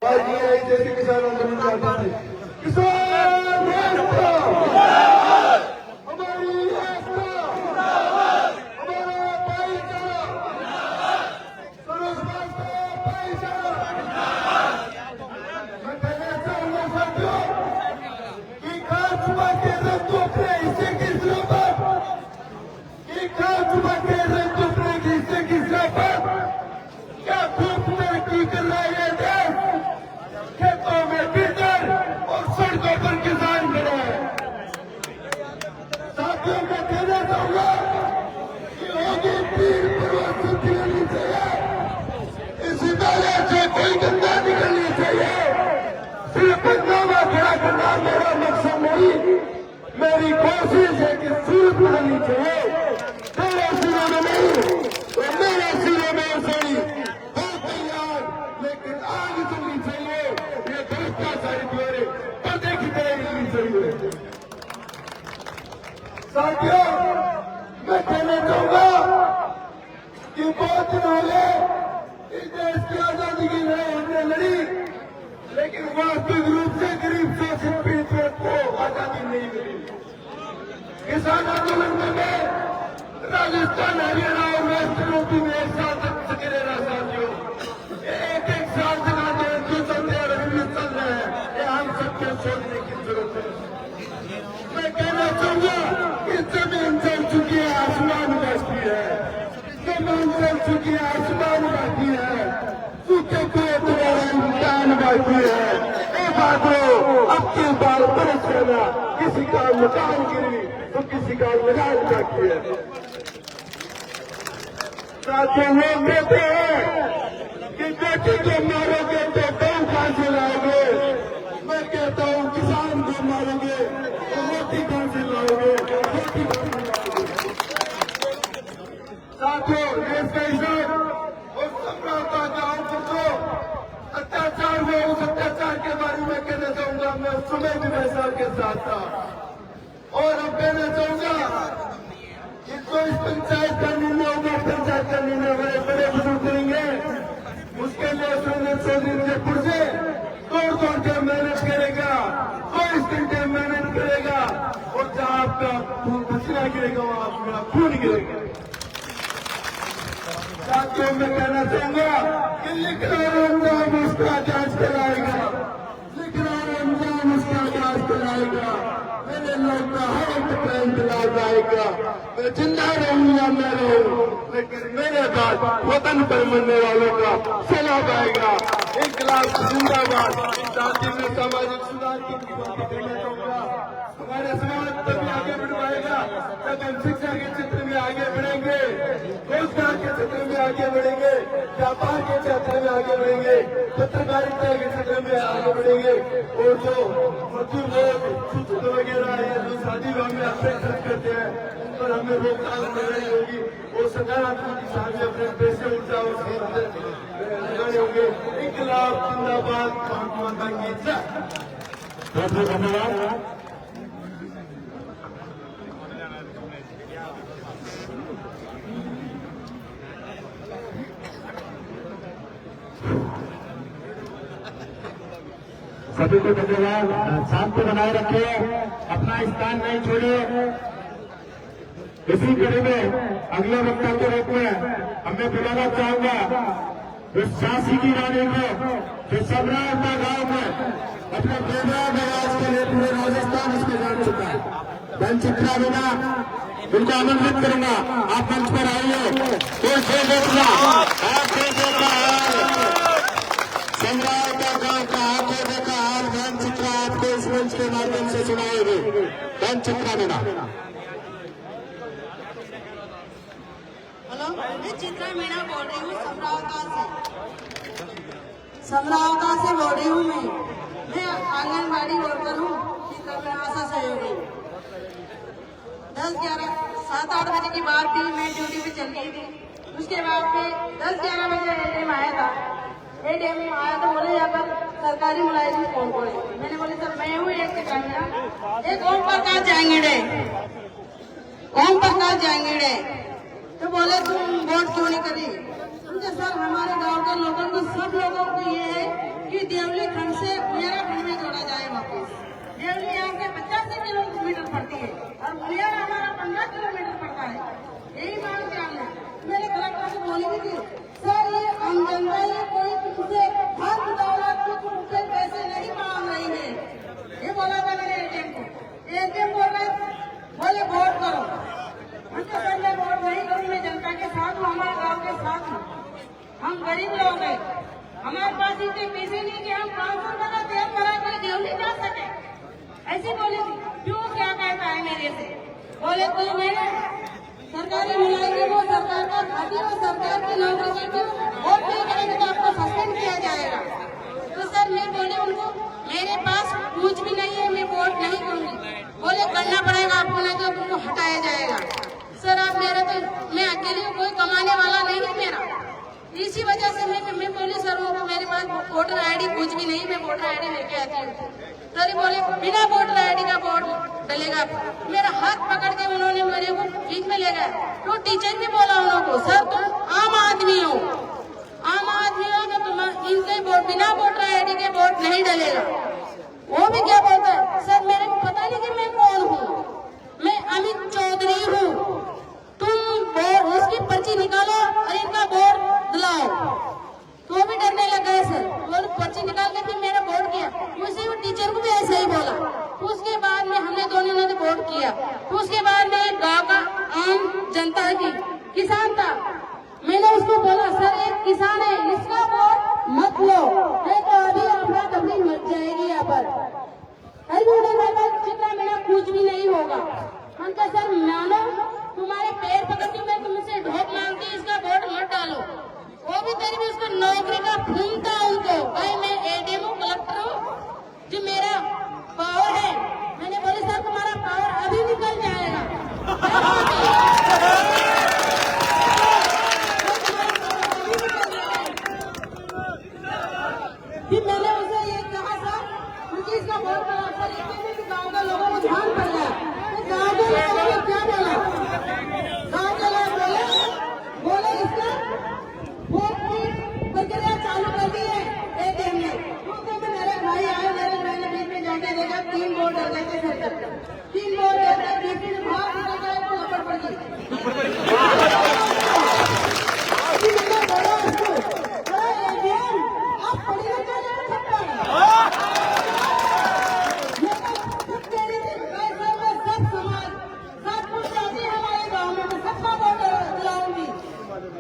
RTI जैसे किसान आंदोलन करते थे। किसान एकता, हमारी एकता, हमारा भाईचारा, स्वरोजगार का भाईचारा। मैं कहना चाहूंगा साथियों कि खा चुका के रंग अपने हिस्से की जरूरत, कि खा चुका के रंग अपने हिस्से की जरूरत। क्या खूब तरक्की कर रहा है ये देश, खेतों में बिल्डर और सड़कों पर किसान खड़े हैं। साथियों मैं कहना चाहूंगा कि होगी पीर परवत निकलनी चाहिए, इस नाले से कोई गंदा निकलनी चाहिए। सिर्फ हंगामा खड़ा करना मेरा मकसद नहीं, मेरी कोशिश है कि सूरत बदलनी चाहिए। तेरे सिरों में नहीं तो मेरे सिरों में सही हो तैयार, लेकिन आग चलनी चाहिए। ये दरख्ता सारी दीवारें पर्दे की तरह हिलनी चाहिए। साथियों मैं कहना चाहूंगा कि बहुत दिन हो गए इस देश की आजादी की लड़ाई हमने लड़ी, लेकिन वास्तविक रूप से गरीब शोषित पीड़ितों को आजादी नहीं मिली। किसान आंदोलन में मैं राजस्थान, हरियाणा और वेस्ट यूपी में एक साथ सकेरे रहा साथियों। एक साल तक आंदोलन जो चलते हैं अभी भी चल रहे हैं, ये हम सबको सोचने की जरूरत है। मैं कहना चाहूंगा कि जमीन चल चुकी है, आसमान बाकी है। जमीन चल चुकी है, आसमान बाकी है। सूखे कुएं तुम्हारा इम्तिहान बाकी है। ए बातों अब के बाल बरस लेना, किसी का मकान गिरी तो किसी का लगान बाकी है। साथियों लोग कहते हैं कि बेटी को मारोगे तो गऊ कहां से लाओगे। मैं कहता हूं किसान को मारोगे तो रोटी कहां से लाओगे, रोटी कहां से लाओगे। साथियों देश का हिसाब और समझौता गांव को अत्याचार हुआ, उस अत्याचार के बारे में कहना चाहूंगा। मैं उस समय भी मैं साहब के साथ था और अब कहना चाहूंगा कि जो इस पंचायत का निर्णय होगा, पंचायत का निर्णय हमारे बड़े बुजुर्ग करेंगे। उसके लिए सुरेंद्र चौधरी जयपुर से दौड़ के मेहनत करेगा, 24 घंटे मेहनत करेगा और जहां आपका खून पसीना गिरेगा वहां आपका खून गिरेगा। साथियों मैं कहना चाहूंगा कि लिख रहा रमजान उसका जांच कराएगा, लिख रहा रमजान उसका जांच कराएगा। मेरे लोग का हर एक प्रेम दिला जाएगा। मैं जिंदा रहूंगा, मैं रहूं, लेकिन मेरे बाद वतन पर मरने वालों का सलाब आएगा। इनकलाब जिंदाबाद। साथी में सामाजिक सुधार की बात करना चाहूंगा। हमारे समाज तभी आगे बढ़ पाएगा जब हम शिक्षा के क्षेत्र में आगे बढ़ेंगे, रोजगार के क्षेत्र में आगे बढ़ेंगे, व्यापार के क्षेत्र में आगे बढ़ेंगे, पत्रकारिता के क्षेत्र में आगे बढ़ेंगे और जो मजदूर लोग सूचित वगैरह है जो शादी विवाह में अपेक्षा करते हैं उन पर हमें रोकथाम लगानी होगी और सकारात्मक दिशा में अपने पैसे ऊर्जा और लगाने होंगे। इनकलाब जिंदाबाद, भारत माता की जय। बहुत बहुत धन्यवाद। सभी को धन्यवाद। शांति बनाए रखिए, अपना स्थान नहीं छोड़िए। इसी कड़ी में अगले वक्ता के रूप में हमें बुलाना चाहूंगा उस झांसी की रानी को जो समरावता गांव में अपने बेबराब आवाज के लिए पूरे राजस्थान उसके जान चुका है। बहन चित्रा मीना, उनको आमंत्रित करूंगा, आप मंच पर आइए। कोई देखना समरावता गांव का आंखों देखा हाल बहन चित्रा आपको इस मंच के माध्यम से सुनाएगी। बहन चित्रा मीना। हेलो, मैं चित्रा मीना बोल रही हूँ समरावता से बोल रही हूँ। मैं आंगनबाड़ी वर्कर हूँ आशा सहयोगी। 7-8 बजे की बात थी, मैं ड्यूटी पे चल गई थी। उसके बाद में 10-11 बजे एटीएम आया था। एटीएम आया तो बोले यहाँ पर सरकारी मुलाजिम कौन कौन है। मैंने बोले सर मैं हूँ एक चित्रा मीना। एक ओम प्रकाश जाएंगे तो बोले तुम वोट क्यों नहीं करी। सर हमारे गांव के लोगों को सब लोगों को ये है कि देवली खंड से मुलियारा खंड में जोड़ा जाए वापस। देवली यहाँ से 85 किलोमीटर पड़ती है और मुलियारा हमारा 15 किलोमीटर पड़ता है। यही मांग के हमने मैंने कलेक्टर से बोली भी थी, सर ये आम जनता ये कोई तुमसे हर दौलत कुछ रुपए पैसे नहीं मांग रही है। ये बोला था मैंने एटीएम को। एटीएम बोल रहे बोले वोट करो। हमने सर मैं वोट नहीं करूँ, मैं जनता के साथ हूँ, हमारे गाँव के साथ हूँ। हम गरीब लोग हैं, हमारे पास इतने पैसे नहीं कि हम 500 रुपए का तेल भरा कर देवली जा सके। ऐसी बोली थी। क्यों क्या कहता है मेरे से? बोले कोई मैंने सरकारी मुलाजिम वो सरकार का खाती हो, सरकार की नौकरी करती हो, वोट नहीं करेंगे तो आपको सस्पेंड किया जाएगा। तो सर मैं बोले उनको मेरे पास कुछ भी नहीं है, मैं वोट नहीं करूंगी। बोले करना पड़ेगा आपको, नहीं तो तुमको हटाया जाएगा। सर आप मेरा तो मैं अकेले हूँ, कोई कमाने वाला नहीं है मेरा। इसी वजह से मैं बोली सर उनको मेरे पास वोटर आईडी कुछ भी नहीं, मैं वोटर आईडी लेके आती हूँ। सर बोले बिना वोटर आईडी का वोट डलेगा। मेरा हाथ पकड़ के उन्होंने मेरे को बीच में ले गया। तो टीचर भी बोला उनको, सर तुम आम आदमी हो, आम आदमी हो तो तुम इनके वोट बिना वोटर आईडी के वोट नहीं डलेगा। वो भी क्या बोलता है, सर मेरे को पता नहीं कि मैं कौन हूँ, मैं अमित चौधरी हूँ, तुम उसकी पर्ची निकालो और इनका वोट दिलाओ। तो भी डरने लगा है सर। वो पर्ची निकाल के फिर मेरा वोट किया। उसी टीचर को भी ऐसे ही बोला। उसके बाद में हमने दोनों ने वोट किया। उसके बाद में गांव का आम जनता थी, किसान था, मैंने उसको बोला सर एक किसान है, इसका वोट मत लो, नहीं तो अभी अफरा तफरी मच जाएगी यहाँ पर। जितना मेरा कुछ भी नहीं होगा। हम कहा सर मानो तुम्हारे पैर पकड़ के मैं तुमसे ढोक मांगती, इसका वोट मत डालो। वो भी तेरी भी उसको नौकरी का खून था उनको। भाई मैं एडीएम हूँ, कलेक्टर हूँ, जो मेरा पावर है। मैंने बोली सर तुम्हारा पावर अभी निकल जाएगा। फिर मैंने उसे ये कहा सर क्योंकि इसका वोट डाला सर, इसमें भी गाँव के लोगों को ध्यान पड़ गया। तो गाँव के लोगों ने क्या बोला, गाँव के लोग बोले इसका वोट की प्रक्रिया चालू कर दी है एटीएम ने। क्योंकि मेरे भाई आए, मेरे भाई ने बीच में जाके देखा 3 वोट डल गए थे। 3 वोट डलते बीच में बाहर निकल गए तो लपट पड़ गई। मैंने बोला उसको एटीएम आप पढ़ी नहीं जाने में सकता है। सब समाज सब कुछ चाहती है हमारे गाँव में, मैं सबका वोट दिलाऊंगी।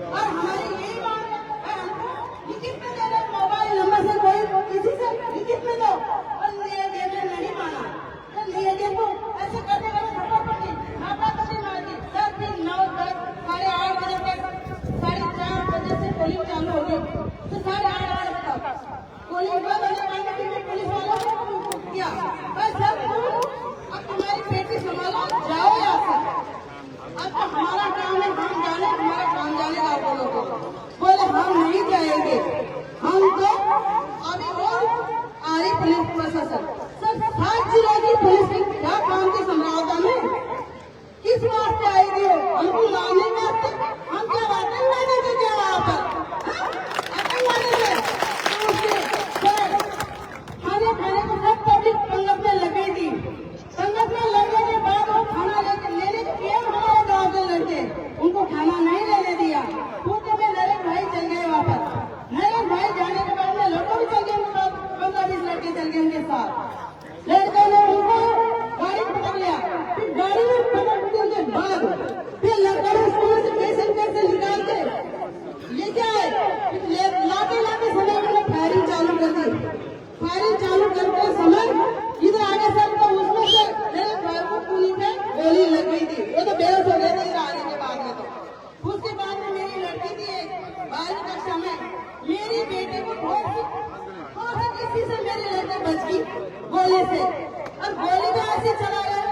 और हमारी यही बात है, हमको लिखित में दे दो, मोबाइल नंबर से कोई किसी से लिखित में दो। और नियम नहीं माना तो नियम को ऐसे करने का खबर पड़ी, आपा कभी मार दी। सर फिर 9, 10, 8:30 बजे तक 4:30 बजे से पोलिंग चालू हो गई। तो 8:30 बजे तक पोलिंग बंद होने के बाद में पुलिस वालों को किया, सर तुम अब तुम्हारी बेटी संभालो, जाओ यहाँ से। अब तो हमारा काम है, हम जाने, हमारा काम जाने का बोलो को। बोले हम नहीं जाएंगे, हम तो अभी और आ रही पुलिस प्रशासन। सर 7 जिलों की पुलिस की क्या काम की संभावना में किस वास्ते आएगी हो? हमको मारने के वास्ते? हम क्या वादन लेने के क्या वहाँ पर खाने खाने को सब पब्लिक पंगत में लगे थी। पंगत में लगने के बाद वो खाना लेने के लिए हमारे गाँव के लड़के उनको खाना नहीं लेने दिया। क्योंकि में नरेंद्र भाई चल गए वापस। नरेंद्र भाई जाने के बाद में लड़कों भी चल गए, 15-20 लड़के चल गए उनके साथ। लड़कों ने उनको गाड़ी पकड़ लिया, फिर गाड़ी में पकड़ने के बाद फिर लड़कों ने स्कूल से पैसे निकाल के लेके आए। लाते लाते समय मैंने फायरिंग चालू कर दी। फायरिंग चालू करते समय इधर आगे सर तो उसमें से मेरे भाई को पुलिस में गोली लग गई थी। वो तो बेहोश हो गए थे इधर आने के बाद में। तो उसके बाद में मेरी लड़की थी 12वीं कक्षा में, मेरी बेटी को थोड़ा किसी से मेरी लड़की बच गई गोली से। और गोली भी ऐसी चला गया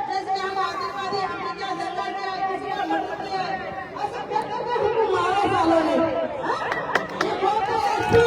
जैसे हम आतंकवादी, हमने क्या दंगा किया, किसी का मर्डर किया, ऐसा कहते हुए हमको मारा सालों ने। ये बहुत लाइव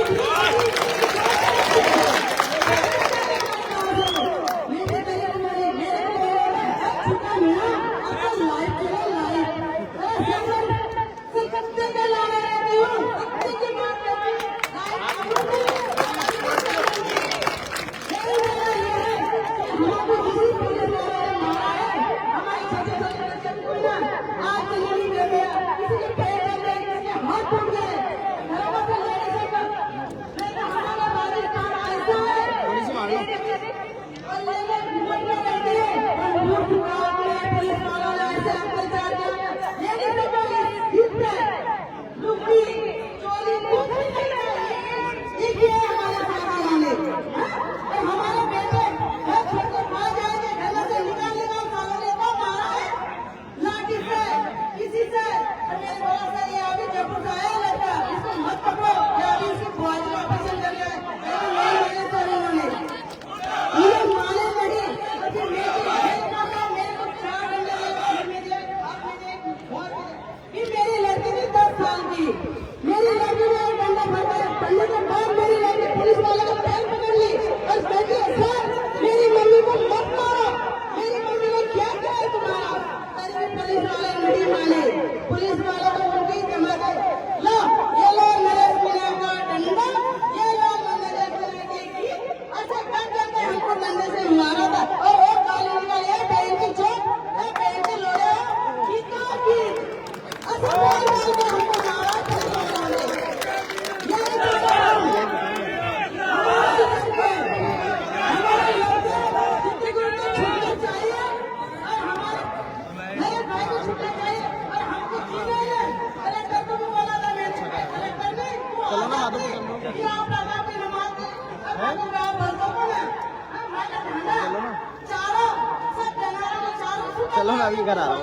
चलो मैं अभी घर आ रहा हूँ।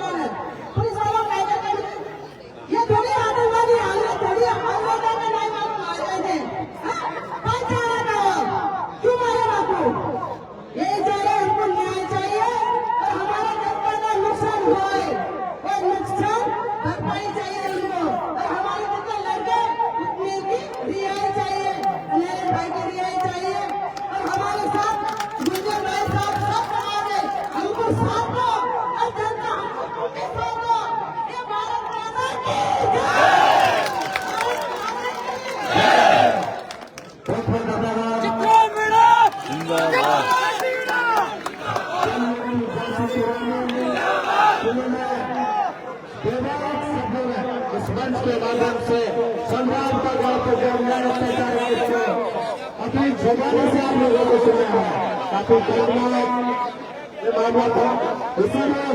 पुलिस वालों का ये थोड़ी आतंकवादी हालत थोड़ी हमारे लोगों का नहीं मालूम आ गए थे। कौन चाह रहा था? क्यों मारे बापू? ये चाहिए हमको न्याय चाहिए और हमारा जनता का नुकसान हुआ है और नुकसान भरपाई चाहिए इनको और हमारे जितने लड़के उतने की रिहाई चाहिए, मेरे भाई की रिहाई चाहिए और हमारे साथ गुजर भाई साहब सब आ गए हमको साथ दो और जनता हमको साथ दो। ये भारत माता की इस मंच के माध्यम से संग्राम का गाँव को अपनी जुबानी से आप लोगों को सुना है। काफी मामला था इसीलिए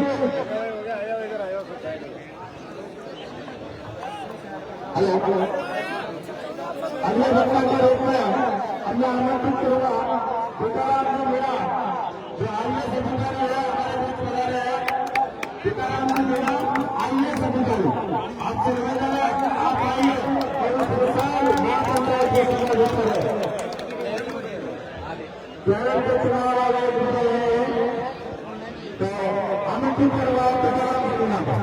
अगले घटना के रूप में हमने आमंत्रित करूंगा टीकाराम जी मीणा जो IAS अधिकारी है हमारे बीच में रह रहे हैं। टीकाराम जी मीणा IAS अधिकारी, आपसे निवेदन है आप आइए और उस विशाल महापंचायत के संबोधित करें। केरल के चुनाव वाले गुजर रहे हैं तो आमंत्रित करूंगा टीकाराम जी मीणा को।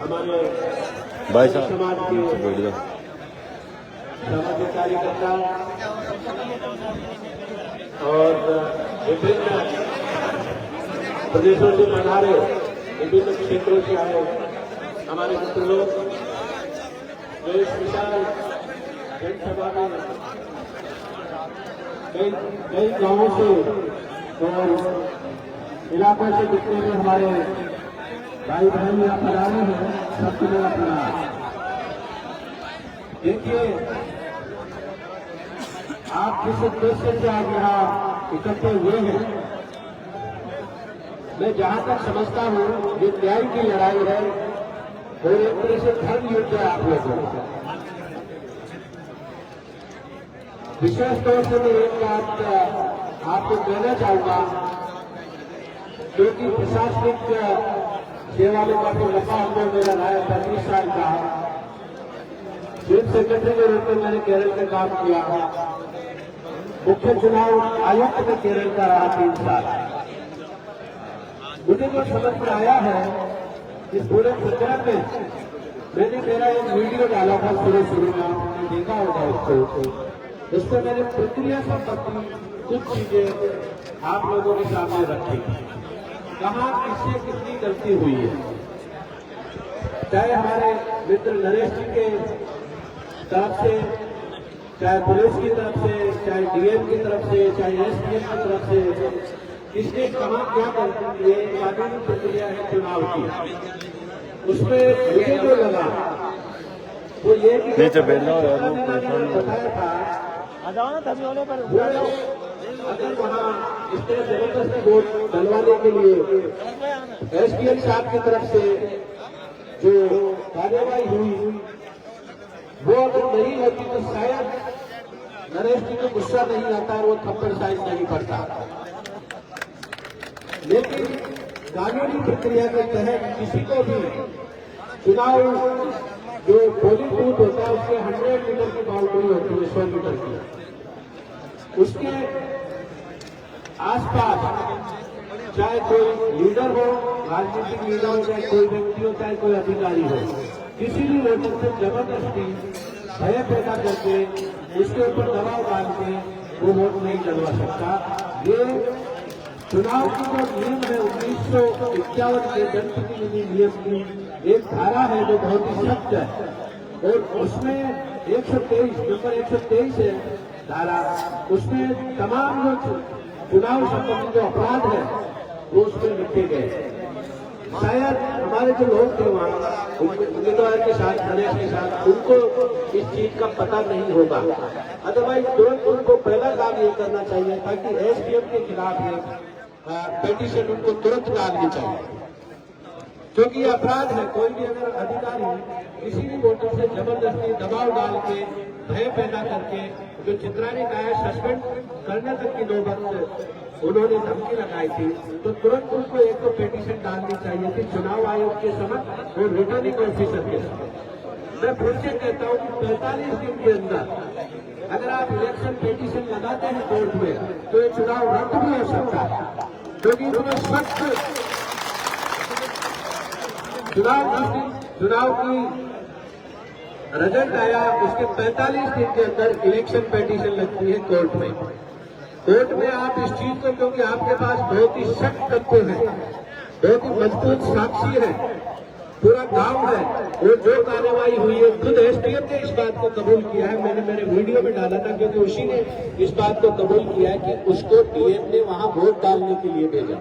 हमारे भाई साहब समाज के सामाजिक कार्यकर्ता और विभिन्न प्रदेशों से पधारे विभिन्न क्षेत्रों से आए हमारे मित्र लोग जो इस विशाल जनसभा में कई गांवों से और इलाकों से जितने भी हमारे भाई बहन यहाँ पधारे हैं सबको मेरा प्रणाम। देखिए आप जिस उद्देश्य से आज यहाँ इकट्ठे हुए हैं, मैं जहाँ तक समझता हूँ ये न्याय की लड़ाई है और एक तरह से धर्म युद्ध है आप लोगों का। विशेष तौर से मैं एक बात आपको कहना चाहूंगा, क्योंकि प्रशासनिक सेवा में काफी लंबा अनुभव मेरा रहा है, 35 साल का। चीफ सेक्रेटरी के रूप में मैंने केरल में काम किया, मुख्य चुनाव आयुक्त में केरल का रहा 3 साल। मुझे जो समझ में आया है इस पूरे प्रकरण में, मैंने मेरा एक वीडियो डाला था शुरू में, आपने देखा होगा उसको। इसमें मैंने प्रक्रिया संबंधी कुछ चीजें आप लोगों के सामने रखी, कहाँ किससे कितनी गलती हुई है। चाहे हमारे मित्र नरेश जी के तरफ से, चाहे पुलिस की तरफ से, चाहे डीएम की तरफ से, चाहे एसडीएम की तरफ से, किसने कहाँ क्या करते हुए कानूनी प्रक्रिया है चुनाव की, उसमें मुझे जो लगा वो ये कि बताया था आ जाओ ना तभी होने पर अगर वहाँ इस तरह जबरदस्ती वोट डलवाने के लिए एसडीएम साहब की तरफ से जो कार्यवाही हुई वो अगर नहीं होती तो शायद नरेश जी को गुस्सा नहीं आता और वो थप्पड़ साइज नहीं पड़ता। लेकिन कानूनी प्रक्रिया के तहत किसी को भी चुनाव जो पोलिंग बूथ होता है उसके 100 मीटर की बाउंड्री होती है, 100 मीटर की, उसके आसपास चाहे कोई लीडर हो, राजनीतिक लीडर हो, चाहे कोई व्यक्ति हो, चाहे कोई अधिकारी हो, किसी भी वोटर से जबरदस्ती भय पैदा करके उसके ऊपर दबाव डाल के वो वोट नहीं डलवा सकता। ये चुनाव की जो नियम है 1951 के जनप्रतिनिधि नियम की एक धारा है जो बहुत ही सख्त है और उसमें 123 नंबर 123 है धारा, उसमें तमाम जो चुनाव संबंधी जो अपराध है वो उसमें लिखे गए। शायद हमारे जो लोग थे वहाँ उम्मीदवार के साथ, गणेश के साथ, उनको इस चीज का पता नहीं होगा। अदरवाइज तुरंत उनको पहला काम ये करना चाहिए था कि एसडीएम के खिलाफ पेटिशन उनको तुरंत डालनी चाहिए, क्योंकि ये अपराध है। कोई भी अगर अधिकारी किसी भी वोटर से जबरदस्ती दबाव डाल के, भय पैदा करके, जो चित्रा ने कहा है सस्पेंड करने तक की नौबत उन्होंने धमकी लगाई थी, तो तुरंत उनको एक तो पेटिशन डालनी चाहिए थी चुनाव आयोग के समक्ष और रिटर्निंग ऑफिसर के समक्ष। मैं फिर से कहता हूँ कि 45 दिन के अंदर अगर आप इलेक्शन पेटिशन लगाते हैं कोर्ट में तो ये चुनाव रद्द भी हो सकता है, क्योंकि इन्होंने सख्त चुनाव की रिजल्ट आया, उसके 45 दिन के अंदर इलेक्शन पेटिशन लगती है कोर्ट में। कोर्ट में आप इस चीज को, क्योंकि आपके पास बहुत ही सख्त तथ्य है, बहुत ही मजबूत साक्षी है, पूरा गांव है, वो जो कार्रवाई हुई है खुद एसडीएम ने इस बात को कबूल किया है। मैंने मेरे वीडियो में डाला था, क्योंकि उसी ने इस बात को कबूल किया है कि उसको डीएम ने वहां वोट डालने के लिए भेजा।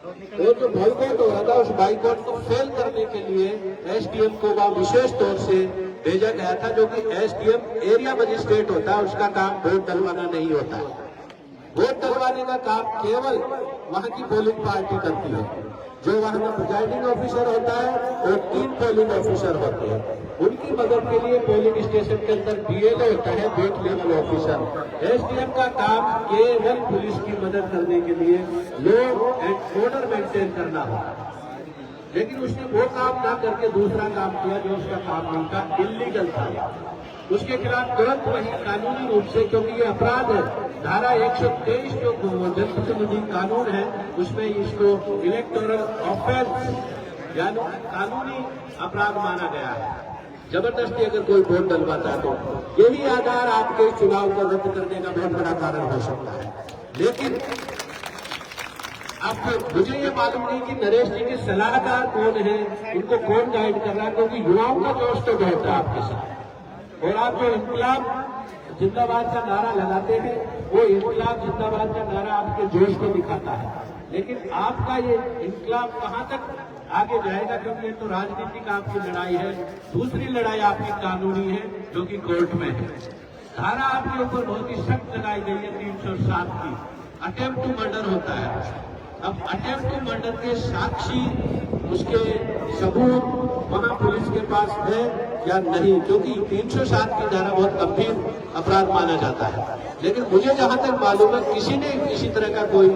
वो जो बाइकआउट हो रहा था, उस बाइकआउट को फेल करने के लिए एसडीएम को वहां विशेष तौर से भेजा गया था, जो कि एसडीएम एरिया मजिस्ट्रेट होता है, उसका काम वोट डलवाना नहीं होता है। वोट डलवाने का काम केवल वहां की पोलिंग पार्टी करती है, जो वहां का प्रिजाइडिंग ऑफिसर होता है और 3 पोलिंग ऑफिसर होते हैं। उनकी मदद के लिए पोलिंग स्टेशन के अंदर बीएलओ होता है, बूथ लेवल ऑफिसर। एसडीएम का काम केवल पुलिस की मदद करने के लिए लॉ एंड ऑर्डर मेंटेन करना होता है, लेकिन उसने वो काम ना करके दूसरा काम किया जो उसका काम नहीं था, इलीगल था। उसके खिलाफ तुरंत वही कानूनी रूप से, क्योंकि ये अपराध है, धारा 123 जो जनप्रतिनिधि कानून है उसमें इसको इलेक्टोरल ऑफेंस यानी कानूनी अपराध माना गया है। जबरदस्ती अगर कोई वोट डलवाता है तो यही आधार आपके चुनाव को रद्द करने का बहुत बड़ा कारण हो सकता है। लेकिन अब मुझे ये मालूम नहीं कि नरेश जी के सलाहकार कौन है, इनको कौन गाइड कर रहा है, क्योंकि युवाओं का जोश तो बहुत है आपके साथ, और आप जो इनकलाब जिंदाबाद का नारा लगाते हैं वो इनकलाब जिंदाबाद का नारा आपके जोश को दिखाता है। लेकिन आपका ये इनकलाब कहां तक आगे जाएगा, क्योंकि ये तो राजनीतिक आपकी लड़ाई है। दूसरी लड़ाई आपकी कानूनी है, जो कि कोर्ट में है। धारा आपके ऊपर बहुत ही सख्त लगाई गई है 307 की, अटेम्प्ट टू मर्डर होता है। अब अटेम्प्ट टू मर्डर के साक्षी, उसके सबूत वहां पुलिस के पास है या नहीं, क्योंकि 307 की धारा बहुत गंभीर अपराध माना जाता है। लेकिन मुझे जहां तक मालूम है किसी ने किसी तरह का कोई